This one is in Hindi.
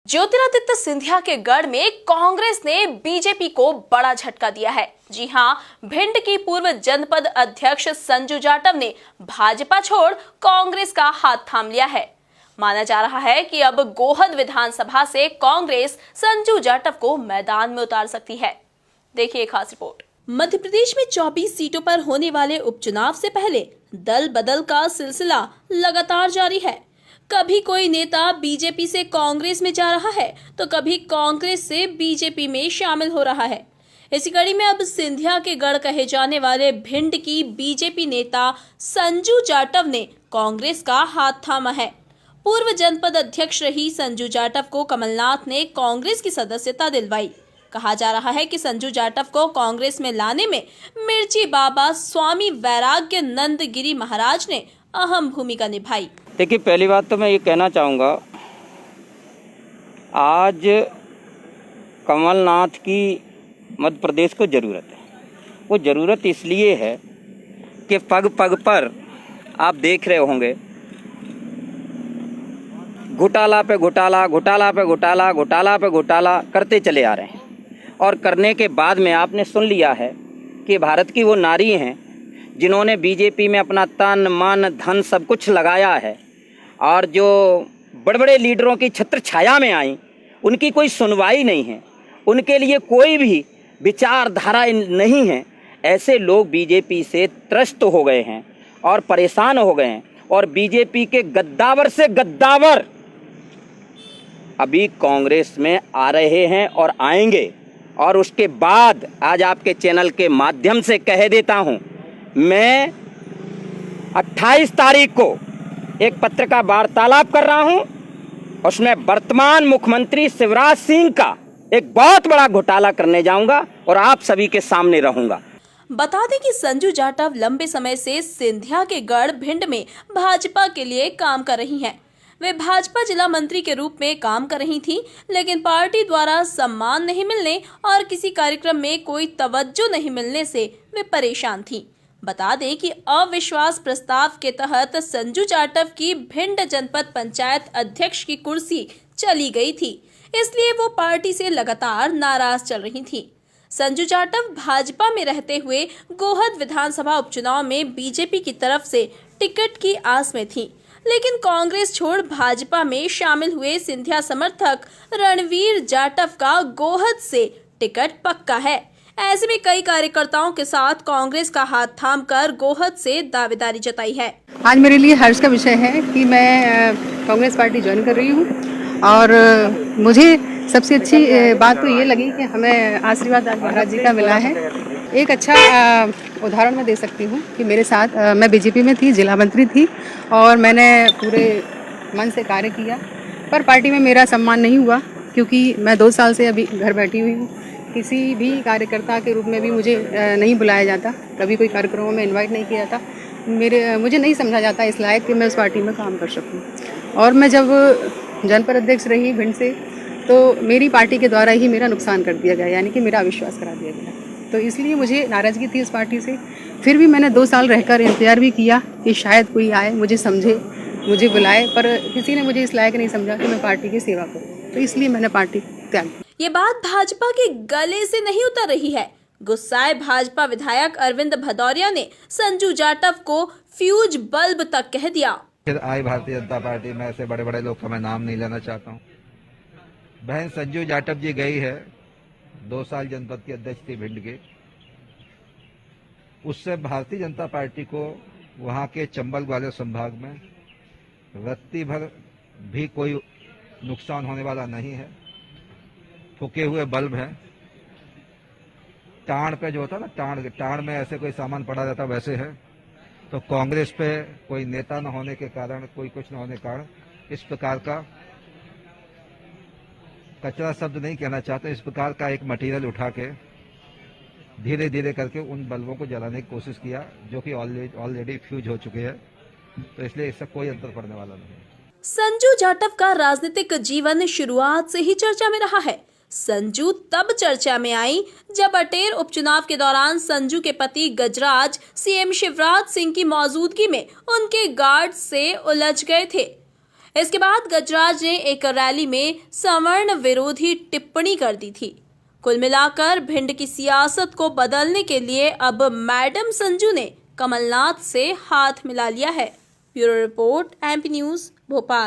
ज्योतिरादित्य सिंधिया के गढ़ में कांग्रेस ने बीजेपी को बड़ा झटका दिया है। जी हां, भिंड की पूर्व जनपद अध्यक्ष संजू जाटव ने भाजपा छोड़ कांग्रेस का हाथ थाम लिया है। माना जा रहा है कि अब गोहद विधानसभा से कांग्रेस संजू जाटव को मैदान में उतार सकती है। देखिए खास रिपोर्ट। मध्य प्रदेश में 24 सीटों पर होने वाले उपचुनाव से पहले दल बदल का सिलसिला लगातार जारी है। कभी कोई नेता बीजेपी से कांग्रेस में जा रहा है तो कभी कांग्रेस से बीजेपी में शामिल हो रहा है। इसी कड़ी में अब सिंधिया के गढ़ कहे जाने वाले भिंड की बीजेपी नेता संजू जाटव ने कांग्रेस का हाथ थामा है। पूर्व जनपद अध्यक्ष रही संजू जाटव को कमलनाथ ने कांग्रेस की सदस्यता दिलवाई। कहा जा रहा है कि संजू जाटव को कांग्रेस में लाने में मिर्ची बाबा स्वामी वैराग्य नंद गिरी महाराज ने अहम भूमिका निभाई। देखिए, पहली बात तो मैं ये कहना चाहूँगा, आज कमलनाथ की मध्य प्रदेश को ज़रूरत है। वो ज़रूरत इसलिए है कि पग पग पर आप देख रहे होंगे घोटाला पे घोटाला, घोटाला पे घोटाला, घोटाला पे घोटाला करते चले आ रहे हैं। और करने के बाद में आपने सुन लिया है कि भारत की वो नारी हैं जिन्होंने बीजेपी में अपना तन मन धन सब कुछ लगाया है, और जो बड़े बड़े लीडरों की छत्र छाया में आई, उनकी कोई सुनवाई नहीं है, उनके लिए कोई भी विचारधारा नहीं है। ऐसे लोग बीजेपी से त्रस्त हो गए हैं और परेशान हो गए हैं, और बीजेपी के गद्दावर से गद्दावर अभी कांग्रेस में आ रहे हैं और आएंगे। और उसके बाद आज आपके चैनल के माध्यम से कह देता हूं, मैं 28 तारीख को एक पत्रकार वार्तालाप कर रहा हूं, उसमें वर्तमान मुख्यमंत्री शिवराज सिंह का एक बहुत बड़ा घोटाला करने जाऊंगा और आप सभी के सामने रहूंगा। बता दें कि संजू जाटव लंबे समय से सिंधिया के गढ़ भिंड में भाजपा के लिए काम कर रही हैं। वे भाजपा जिला मंत्री के रूप में काम कर रही थीं, लेकिन पार्टी द्वारा सम्मान नहीं मिलने और किसी कार्यक्रम में कोई तवज्जो नहीं मिलने से वे परेशान थीं। बता दें कि अविश्वास प्रस्ताव के तहत संजू जाटव की भिंड जनपद पंचायत अध्यक्ष की कुर्सी चली गई थी, इसलिए वो पार्टी से लगातार नाराज चल रही थी। संजू जाटव भाजपा में रहते हुए गोहद विधानसभा उपचुनाव में बीजेपी की तरफ से टिकट की आस में थी, लेकिन कांग्रेस छोड़ भाजपा में शामिल हुए सिंधिया समर्थक रणवीर जाटव का गोहद से टिकट पक्का है। ऐसे में कई कार्यकर्ताओं के साथ कांग्रेस का हाथ थामकर गोहद से दावेदारी जताई है। आज मेरे लिए हर्ष का विषय है कि मैं कांग्रेस पार्टी ज्वाइन कर रही हूँ, और मुझे सबसे अच्छी बात तो ये लगी कि हमें आशीर्वाद महाराज जी का मिला है। एक अच्छा उदाहरण मैं दे सकती हूँ कि मेरे साथ मैं बीजेपी में थी, जिला मंत्री थी, और मैंने पूरे मन से कार्य किया, पर पार्टी में मेरा सम्मान नहीं हुआ, क्योंकि मैं 2 साल से अभी घर बैठी हुई हूँ। किसी भी कार्यकर्ता के रूप में भी मुझे नहीं बुलाया जाता, कभी कोई कार्यक्रमों में इनवाइट नहीं किया जाता। मुझे नहीं समझा जाता इस लायक कि मैं उस पार्टी में काम कर सकूं। और मैं जब जनपद अध्यक्ष रही भिंड से, तो मेरी पार्टी के द्वारा ही मेरा नुकसान कर दिया गया, यानी कि मेरा अविश्वास करा दिया गया। तो इसलिए मुझे नाराज़गी थी इस पार्टी से। फिर भी मैंने 2 साल रहकर इंतजार भी किया कि शायद कोई आए, मुझे समझे, मुझे बुलाए, पर किसी ने मुझे इस लायक नहीं समझा कि मैं पार्टी की सेवा करूँ। तो इसलिए मैंने पार्टी त्याग दी। ये बात भाजपा के गले से नहीं उतर रही है। गुस्साए भाजपा विधायक अरविंद भदौरिया ने संजू जाटव को फ्यूज बल्ब तक कह दिया। फिर आई भारतीय जनता पार्टी में ऐसे बड़े बड़े लोग का मैं नाम नहीं लेना चाहता हूँ। बहन संजू जाटव जी गई है, 2 साल जनपद की अध्यक्ष थी भिंड के। उससे भारतीय जनता पार्टी को वहाँ के चंबल ग्वालियर संभाग में रत्ती भर भी कोई नुकसान होने वाला नहीं है। फूके हुए बल्ब हैं, टाण पे जो होता है ना, टाण में ऐसे कोई सामान पड़ा रहता वैसे है। तो कांग्रेस पे कोई नेता न होने के कारण, कोई कुछ न होने के कारण इस प्रकार का कचरा शब्द नहीं कहना चाहते, इस प्रकार का एक मटेरियल उठा के धीरे धीरे करके उन बल्बों को जलाने की कोशिश किया, जो कि ऑलरेडी फ्यूज हो चुके हैं। तो इसलिए इससे कोई अंतर पड़ने वाला नहीं। संजू जाटव का राजनीतिक जीवन शुरुआत से ही चर्चा में रहा है। संजू तब चर्चा में आई जब अटेर उपचुनाव के दौरान संजू के पति गजराज सीएम शिवराज सिंह की मौजूदगी में उनके गार्ड से उलझ गए थे। इसके बाद गजराज ने एक रैली में सवर्ण विरोधी टिप्पणी कर दी थी। कुल मिलाकर भिंड की सियासत को बदलने के लिए अब मैडम संजू ने कमलनाथ से हाथ मिला लिया है। Bureau report, MP news, Bhopal.